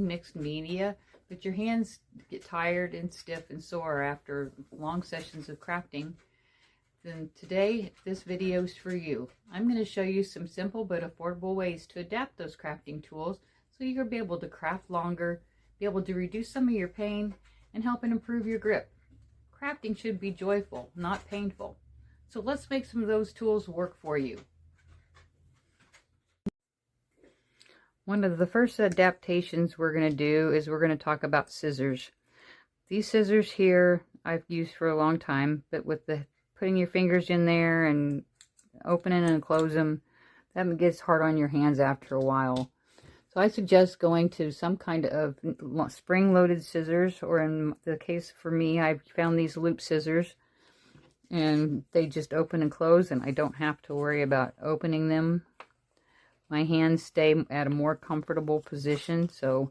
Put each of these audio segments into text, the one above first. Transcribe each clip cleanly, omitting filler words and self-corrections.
mixed media, but your hands get tired and stiff and sore after long sessions of crafting, then today this video is for you. I'm going to show you some simple but affordable ways to adapt those crafting tools so you'll be able to craft longer, be able to reduce some of your pain, and help and improve your grip. Crafting should be joyful, not painful. So let's make some of those tools work for you. One of the first adaptations we're going to do is we're going to talk about scissors. These scissors here I've used for a long time, but with the putting your fingers in there and opening and close them, that gets hard on your hands after a while. So I suggest going to some kind of spring-loaded scissors, or in the case for me, I've found these loop scissors, and they just open and close, and I don't have to worry about opening them. My hands stay at a more comfortable position, so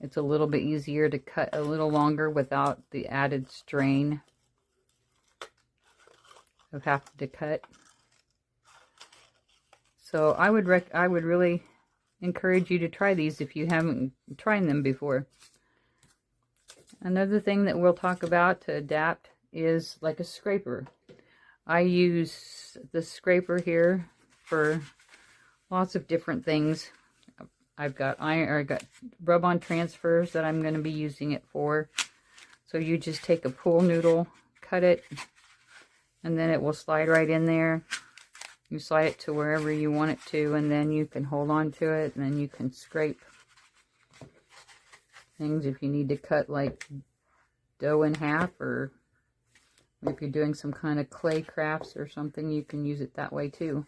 it's a little bit easier to cut a little longer without the added strain of having to cut. So I would really encourage you to try these if you haven't tried them before. Another thing that we'll talk about to adapt is like a scraper. I use the scraper here for lots of different things. I've got rub-on transfers that I'm going to be using it for. So you just take a pool noodle, cut it, and then it will slide right in there. You slide it to wherever you want it to, and then you can hold on to it, and then you can scrape things if you need to cut like dough in half, or if you're doing some kind of clay crafts or something, you can use it that way too.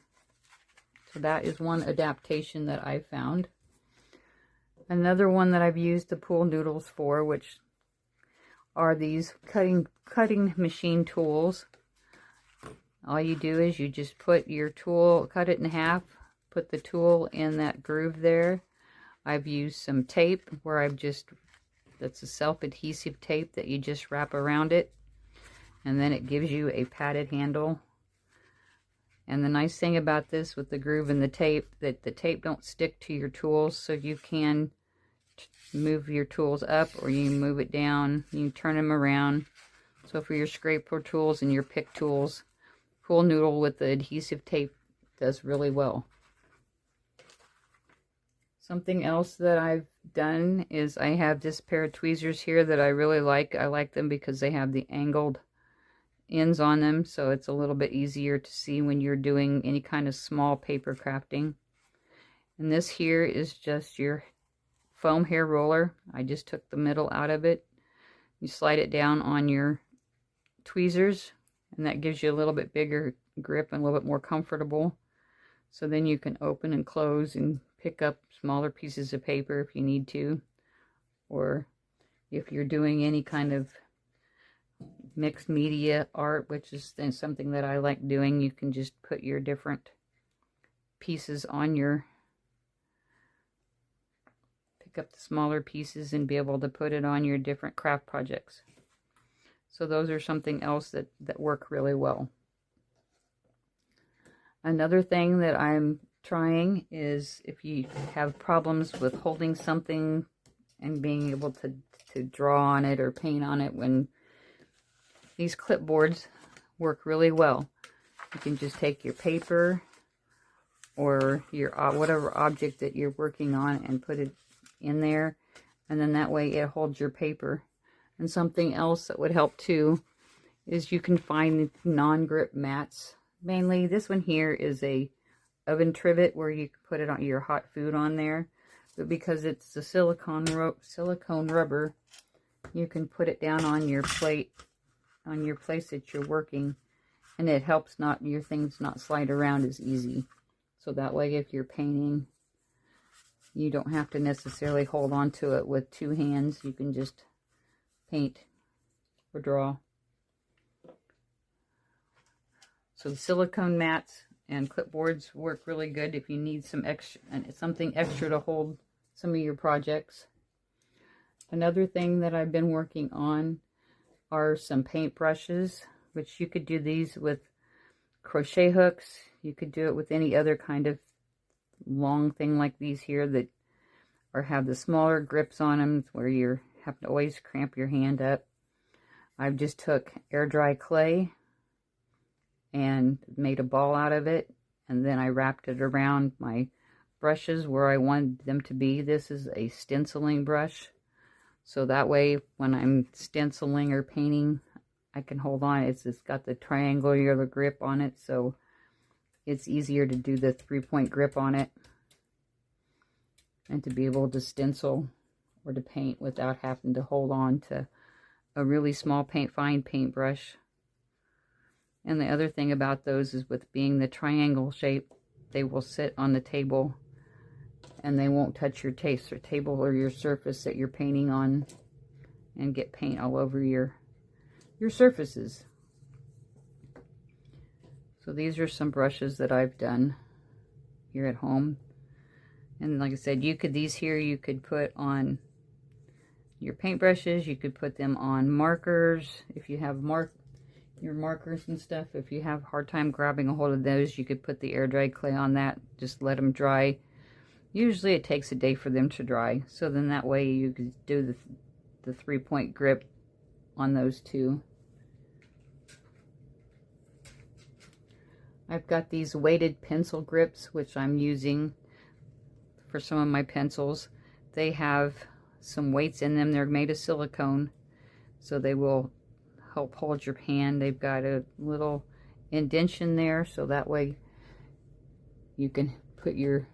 So that is one adaptation that I found. Another one that I've used the pool noodles for, which are these cutting machine tools. All you do is you just put your tool, cut it in half, put the tool in that groove there. I've used some tape where that's a self-adhesive tape that you just wrap around it, and then it gives you a padded handle. And the nice thing about this with the groove and the tape, that the tape don't stick to your tools, so you can move your tools up or you move it down, you turn them around. So for your scraper tools and your pick tools, pool noodle with the adhesive tape does really well. Something else that I've done is I have this pair of tweezers here that I really like. I like them because they have the angled ends on them, so it's a little bit easier to see when you're doing any kind of small paper crafting. And this here is just your foam hair roller. I just took the middle out of it. You slide it down on your tweezers, and that gives you a little bit bigger grip and a little bit more comfortable. So then you can open and close and pick up smaller pieces of paper if you need to, or if you're doing any kind of mixed media art, which is something that I like doing, you can just put your different pieces on pick up the smaller pieces and be able to put it on your different craft projects. So those are something else that work really well. Another thing that I'm trying is if you have problems with holding something and being able to draw on it or paint on it, when these clipboards work really well. You can just take your paper or your whatever object that you're working on and put it in there, and then that way it holds your paper. And something else that would help too is you can find non-grip mats. Mainly this one here is a oven trivet where you can put it on your hot food on there, but because it's the silicone rubber, you can put it down on your plate, on your place that you're working, and it helps your things not slide around as easy. So that way if you're painting, you don't have to necessarily hold on to it with two hands. You can just paint or draw. So the silicone mats and clipboards work really good if you need something extra to hold some of your projects. Another thing that I've been working on are some paintbrushes, which you could do these with crochet hooks. You could do it with any other kind of long thing like these here that or have the smaller grips on them where you have to always cramp your hand up. I've just took air dry clay and made a ball out of it, and then I wrapped it around my brushes where I wanted them to be. This is a stenciling brush, so that way when I'm stenciling or painting, I can hold on. It's got the triangular grip on it, so it's easier to do the 3-point grip on it and to be able to stencil or to paint without having to hold on to a really small fine paintbrush. And the other thing about those is, with being the triangle shape, they will sit on the table and they won't touch your table or your surface that you're painting on and get paint all over your surfaces. So these are some brushes that I've done here at home. And like I said, you could put on your paintbrushes, you could put them on markers. If you have your markers and stuff, if you have a hard time grabbing a hold of those, you could put the air dry clay on that. Just let them dry. Usually it takes a day for them to dry, so then that way you could do the 3-point grip on those two. I've got these weighted pencil grips, which I'm using for some of my pencils. They have some weights in them. They're made of silicone, so they will help hold your hand. They've got a little indentation there, so that way you can put your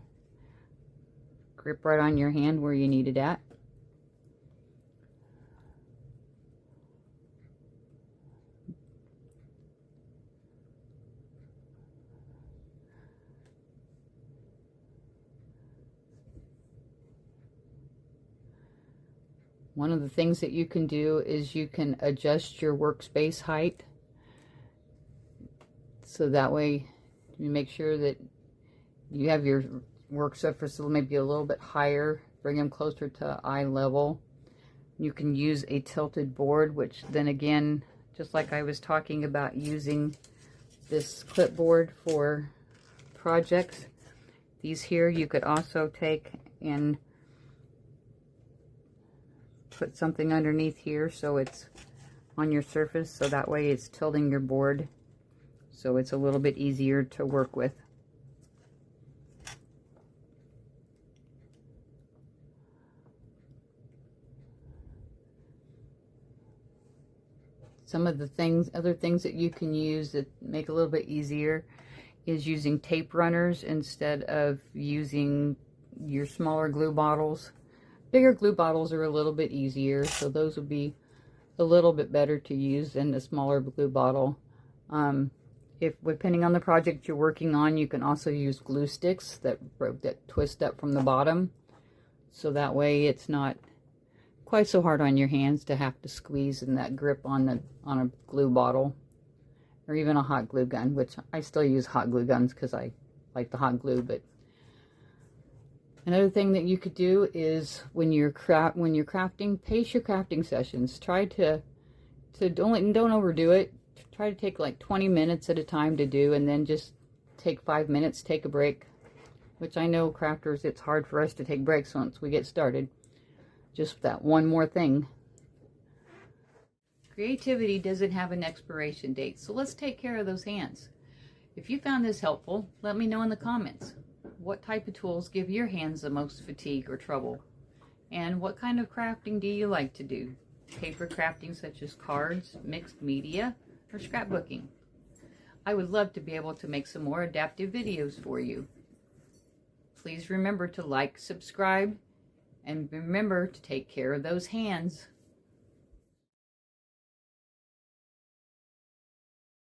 grip right on your hand where you need it at. One of the things that you can do is you can adjust your workspace height, so that way you make sure that you have your work surface maybe a little bit higher, bring them closer to eye level. You can use a tilted board, which then again, just like I was talking about using this clipboard for projects, these here you could also take and put something underneath here so it's on your surface, so that way it's tilting your board, so it's a little bit easier to work with. Some of the other things that you can use that make it a little bit easier is using tape runners instead of using your smaller glue bottles. Bigger glue bottles are a little bit easier, so those would be a little bit better to use than the smaller glue bottle. Depending on the project you're working on, you can also use glue sticks that twist up from the bottom, so that way it's not quite so hard on your hands to have to squeeze in that grip on a glue bottle, or even a hot glue gun, which I still use hot glue guns because I like the hot glue. But another thing that you could do is when you're crafting, pace your crafting sessions. Try to don't overdo it. Try to take like 20 minutes at a time to do, and then just take 5 minutes, take a break. Which I know crafters, it's hard for us to take breaks once we get started. Just that one more thing. Creativity doesn't have an expiration date, so let's take care of those hands. If you found this helpful, let me know in the comments. What type of tools give your hands the most fatigue or trouble? And what kind of crafting do you like to do? Paper crafting such as cards, mixed media, or scrapbooking? I would love to be able to make some more adaptive videos for you. Please remember to like, subscribe, and remember to take care of those hands.